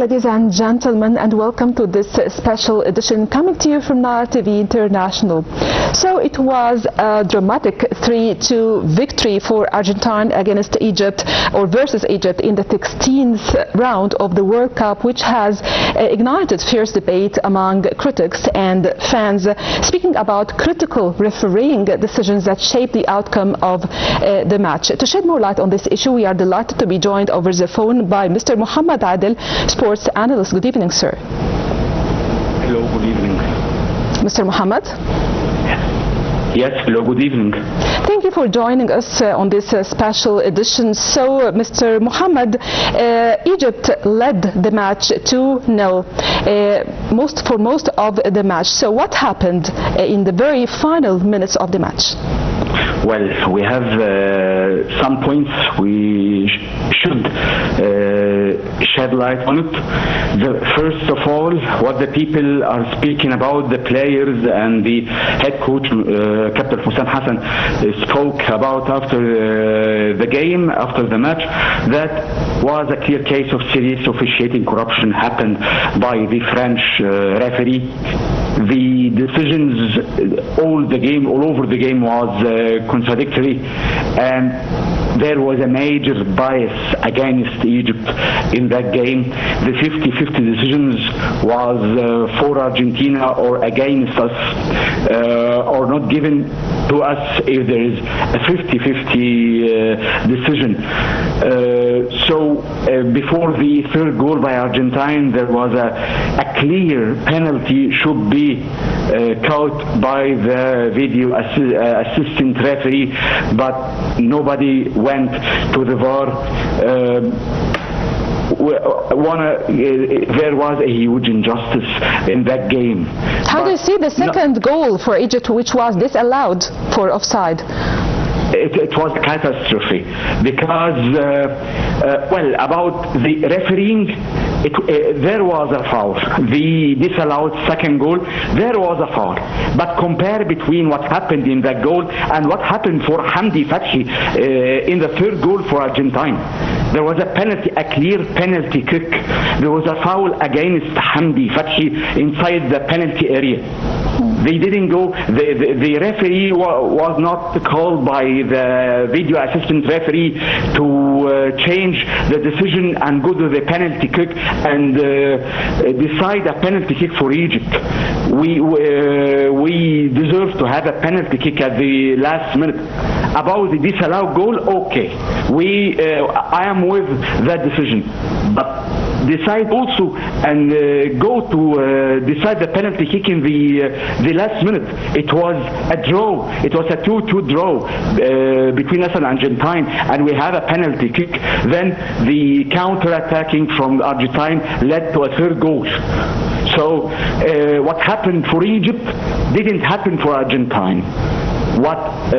ladies and gentlemen, and welcome to this special edition coming to you from Nile TV International. So it was a dramatic 3-2 victory for Argentina against Egypt, or versus Egypt, in the 16th round of the World Cup, which has ignited fierce debate among critics and fans, speaking about critical refereeing decisions that shape the outcome of the match. To shed more light on this issue, we are delighted to be joined over the phone by Mr. Mohammed Adel, sports analyst. Good evening, sir. Hello, good evening. Mr. Mohammed? Yes, hello, good evening. Thank you for joining us on this special edition. So, Mr. Mohammed, Egypt led the match 2-0 for most of the match. So what happened in the very final minutes of the match? Well, we have some points we should shed light on it. First of all, what the people are speaking about, the players and the head coach, Captain Hussein Hassan, spoke about after the game, after the match, that was a clear case of serious officiating corruption happened by the French referee. The decisions all over the game was contradictory, and there was a major bias against Egypt in that game. The 50-50 decisions was for Argentina or against us, or not given to us if there is a 50-50 decision. So before the third goal by Argentina, there was a clear penalty should be caught by the video assistant referee, but nobody went to the VAR. There was a huge injustice in that game. How do you see the second goal for Egypt, which was disallowed for offside? It was a catastrophe because, well, about the refereeing, there was a foul. The disallowed second goal, there was a foul. But compare between what happened in that goal and what happened for Hamdi Fathi in the third goal for Argentina. There was a penalty, a clear penalty kick. There was a foul against Hamdi Fathi inside the penalty area. They didn't go, the referee was not called by the video assistant referee to change the decision and go to the penalty kick and decide a penalty kick for Egypt. We deserve to have a penalty kick at the last minute. About the disallowed goal, okay, I am with that decision, but decide also and go to decide the penalty kick in the last minute. It was a draw. It was a 2-2 draw between us and Argentina, and we have a penalty kick. Then the counter-attacking from Argentina led to a third goal. So what happened for Egypt didn't happen for Argentina. What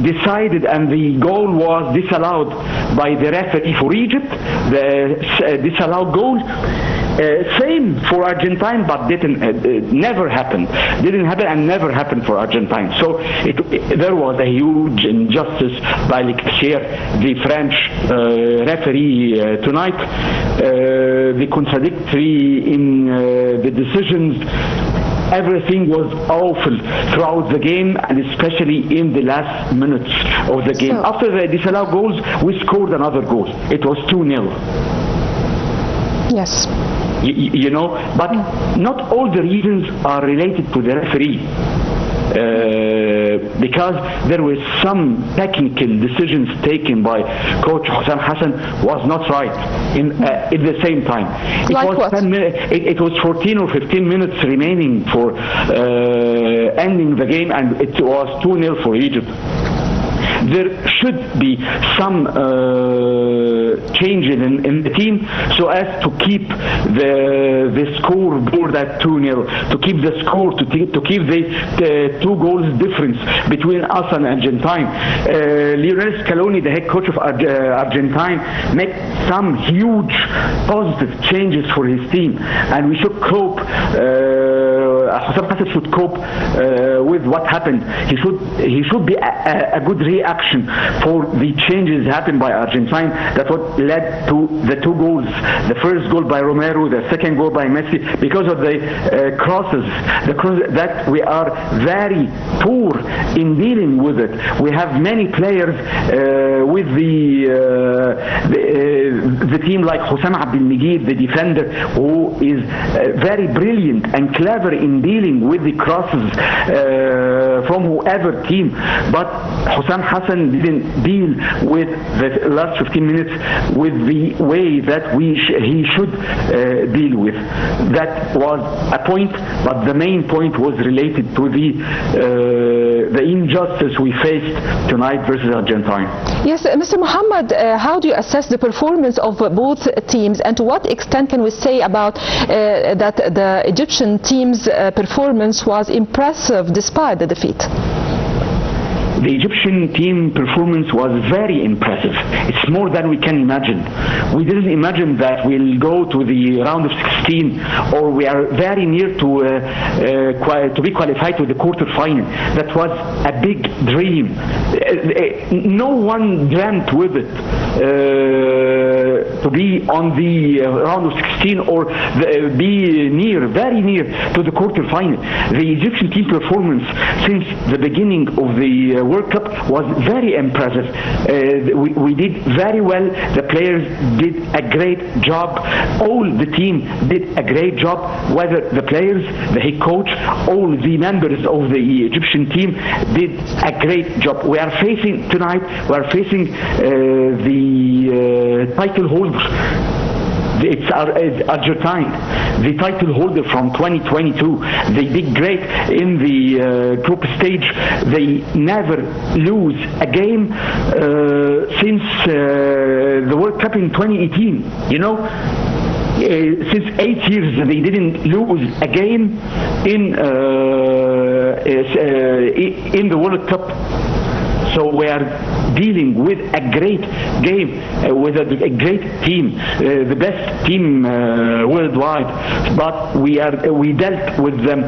decided and the goal was disallowed by the referee for Egypt, the disallowed goal, same for Argentina, but never happened. Didn't happen and never happened for Argentina. So there was a huge injustice by the French referee tonight. The contradictory in the decisions. Everything was awful throughout the game, and especially in the last minutes of the game. After the disallowed goals, we scored another goal. It was 2-0. Yes. You know, but not all the reasons are related to the referee. Because there were some technical decisions taken by Coach Hussein Hassan was not right at the same time. Like what? It was 14 or 15 minutes remaining for ending the game, and it was 2-0 for Egypt. There should be some changes in the team so as to keep the scoreboard at 2-0, to keep the score, to keep the 2 goals difference between us and Argentina. Lionel Scaloni, the head coach of Argentina, made some huge positive changes for his team, and we should cope Hussam Hassan should cope with what happened. He should be a good reaction for the changes happened by Argentina. That's what led to the two goals. The first goal by Romero, the second goal by Messi, because of the crosses. The crosses that we are very poor in dealing with it. We have many players with the team like Hussam Abdelmajid, the defender, who is very brilliant and clever in dealing with the crosses from whoever team. But Hussam Hassan didn't deal with the last 15 minutes with the way that he should deal with. That was a point, but the main point was related to the injustice we faced tonight versus Argentina. Yes, Mr. Mohammed, how do you assess the performance of both teams, and to what extent can we say about that the Egyptian team's performance was impressive despite the defeat? The Egyptian team performance was very impressive. It's more than we can imagine. We didn't imagine that we'll go to the round of 16, or we are very near to be qualified to the quarterfinal. That was a big dream. No one dreamt with it to be on the round of 16 or be very near to the quarterfinal. The Egyptian team performance since the beginning of the World Cup was very impressive. We did very well. The players did a great job. All the team did a great job, whether the players, the head coach, all the members of the Egyptian team did a great job. We are facing tonight, the title holder. It's Argentina, the title holder from 2022. They did great in the group stage. They never lose a game since the World Cup in 2018. You know, since 8 years they didn't lose a game in the World Cup. So we are dealing with a great game, with a great team, the best team worldwide. But we dealt with them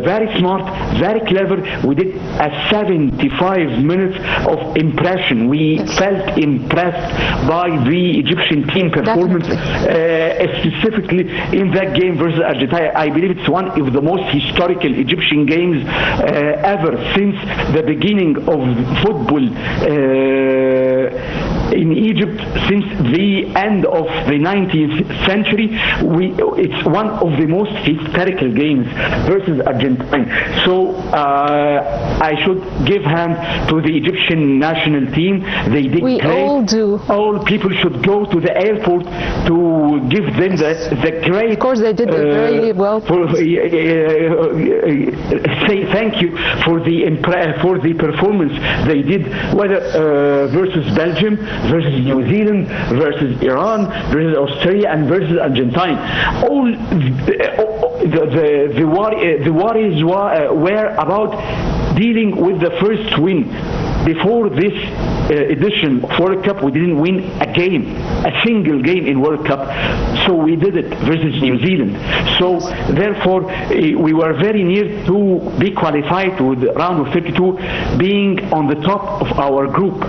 very smart, very clever. We did a 75 minutes of impression. We felt impressed by the Egyptian team performance, specifically in that game versus Argentina. I believe it's one of the most historical Egyptian games ever since the beginning of football in Egypt, since the end of the 19th century. It's one of the most historical games versus Argentina. So I should give hand to the Egyptian national team. They did great. All do. All people should go to the airport to give them the great. Of course, they did very well. Say thank you for the performance they did, whether versus Belgium, versus New Zealand, versus Iran, versus Australia, and versus Argentina. All the worries were about dealing with the first win. Before this edition of World Cup, we didn't win a game, a single game in World Cup. So we did it versus New Zealand. So therefore, we were very near to be qualified to the round of 32, being on the top of our group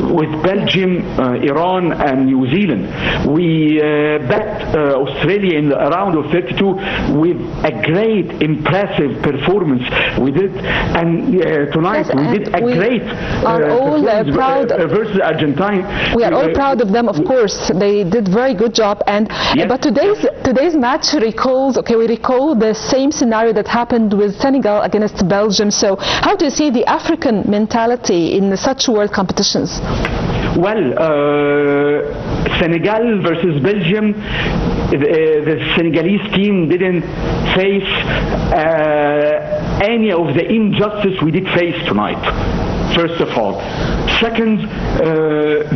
with Belgium, Iran, and New Zealand. We bet Australia in the round of 32 with a great, impressive performance. We did, and tonight we did a great. Are all proud versus Argentina. We are all proud of them, of course. They did very good job. And yes. But today's match recalls. Okay, we recall the same scenario that happened with Senegal against Belgium. So how do you see the African mentality in such world competitions? Well, Senegal versus Belgium, the Senegalese team didn't face any of the injustice we did face tonight, first of all. Second,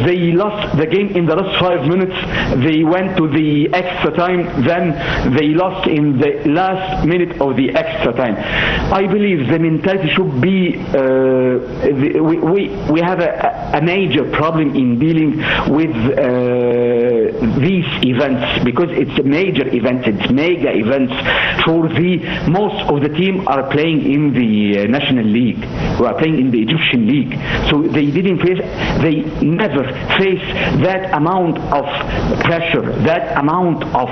they lost the game in the last 5 minutes. They went to the extra time, then they lost in the last minute of the extra time. I believe the mentality should be, we have a major problem in dealing with these events, because it's major events, it's mega events for most of the team are playing in the National League, who are playing in the Egyptian League. So they never face that amount of pressure, that amount of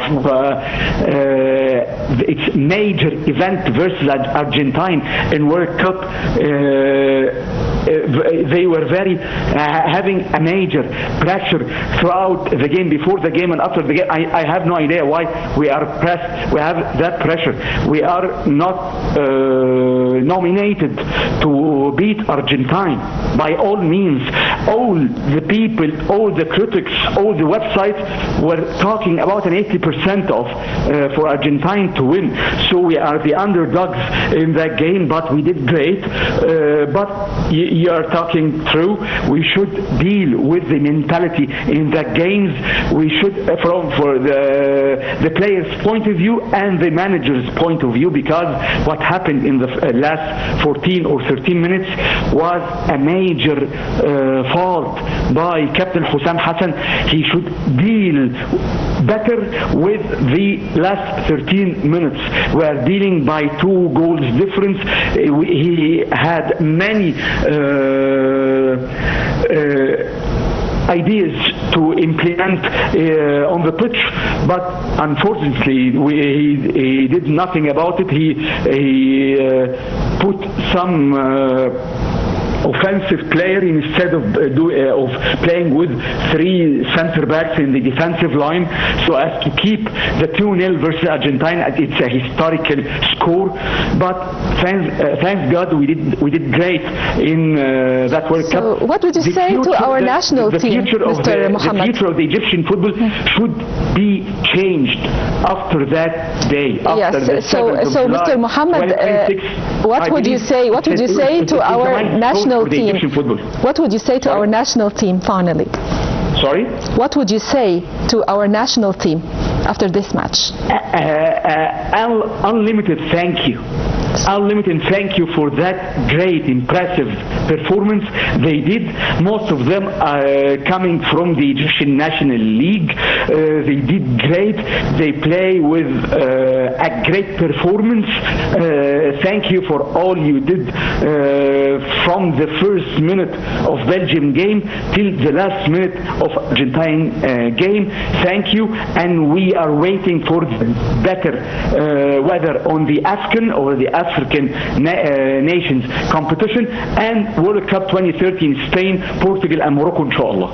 it's major event versus Argentine in World Cup. They were very having a major pressure throughout the game, before the game and after the game. I have no idea why we are pressed. We have that pressure. We are not nominated to beat Argentine. By all means, all the people, all the critics, all the websites were talking about an 80% of for Argentine to win. So we are the underdogs in that game, but we did great. But you are talking true. We should deal with the mentality in the games. We should, for the players' point of view and the manager's point of view, because what happened in the last 14 or 13 minutes was a major fault by Captain Hussam Hassan. He should deal better with the last 13 minutes. We are dealing by 2 goals difference. He had many ideas to implement on the pitch, but unfortunately he did nothing about it. He put some offensive player instead of playing with 3 center backs in the defensive line, so as to keep the 2-0 versus Argentina. It's a historical score, but thank God we did great in that World Cup. So what would you say to our national team, Mr. Mohammed? The future of the Egyptian football should be changed after that day. Yes. So Mr. Mohammed, what would you say? What would you say to our national team? What would you say to our national team finally? Sorry? What would you say to our national team after this match? Unlimited thank you. Unlimited thank you for that great, impressive performance they did. Most of them are coming from the Egyptian National League. They did great. They play with a great performance. Thank you for all you did from the first minute of Belgium game till the last minute of Argentine game. Thank you, and we are waiting for the better whether on the African or the African nations competition and World Cup 2030 in Spain, Portugal and Morocco, inshallah.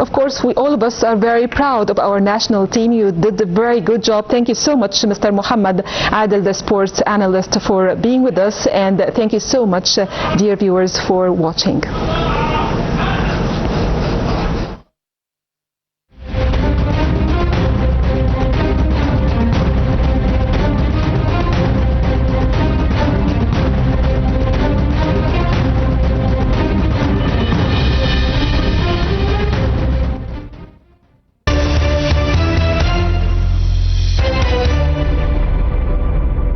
Of course, all of us are very proud of our national team. You did a very good job. Thank you so much, Mr. Mohammed Adel, the sports analyst, for being with us, and thank you so much, dear viewers, for watching.